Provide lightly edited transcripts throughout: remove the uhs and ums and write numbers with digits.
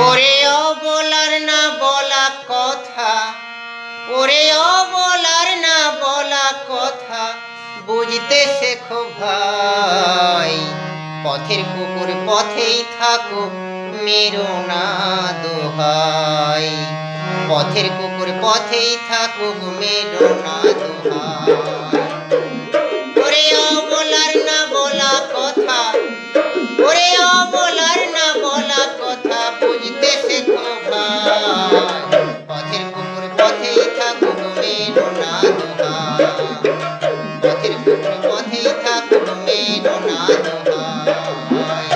ওরে অবলার না বলা কথা, ওরে অবলার না বলা কথা, বুঝতে শেখো ভাই। পথের কুকুর পথেই থাকুক, মেরো না দোহাই। পথের কুকুর পথেই থাকুক, মেরো না দোহাই। ওরে অবলার না বলা কথা, ওরে অবলার না বলা কথা, বুঝতে শেখো ভাই। পথের কুকুর পথেই থাকুক, মেরো না দোহাই। পথের কুকুর পথেই থাকুক, মেরো না দোহাই।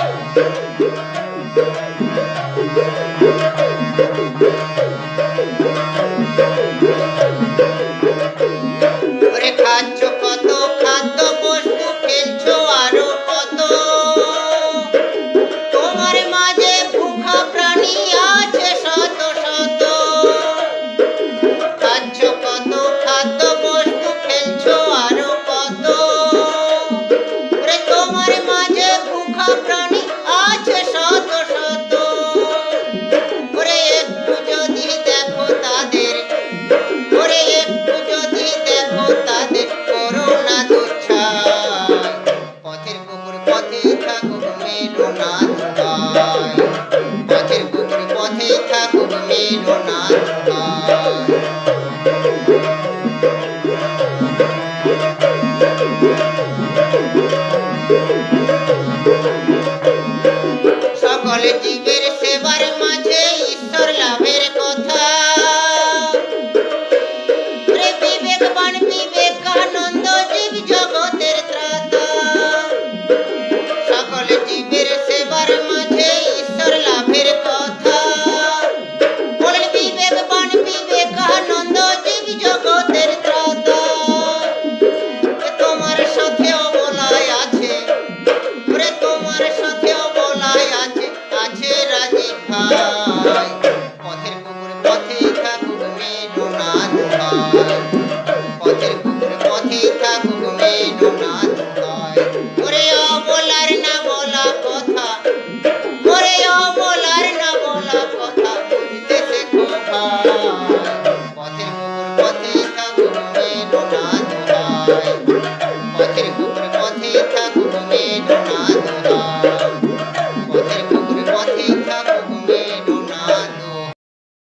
ওরে খাচ্ছ কত খাদ্য বস্তু, খেলছো আরো কত, তোমার মাঝে ভুখা প্রাণী আছে শত শত। খাচ্ছ কত খাদ্য বস্তু, খেলছো আরো কত, ওরে তোমার মাঝে ভুখা প্রাণী আছে শত শত। ওরে একটু যদি দেখো তাদের, ওরে একটু যদি দেখো তাদের, করো না দুচ্ছাই। পথের কুকুর পথেই থাকুক, মেরো না দোহাই। পথের কুকুর পথেই থাকুক, মেরো না দোহাই। সকল জীবের সেবার মাঝে ঈশ্বর লাভের কথা, রে বিবেকবান বিবেকানন্দ জীব জগতের ত্রাতা। সকল জীবের সেবার মাঝে ঈশ্বর লাভের কথা, বলেন বিবেকবান বিবেকানন্দ জীব জগতের ত্রাতা। তোমার সাথে অবলায় আছে, ওরে তোমার সাথে অবলায় আছে, আছে রাজীব ভাই। পথের কুকুর পথেই থাকুক, মেরো না দোহাই। পথের কুকুর পথেই থাকুক, মেরো না দোহাই।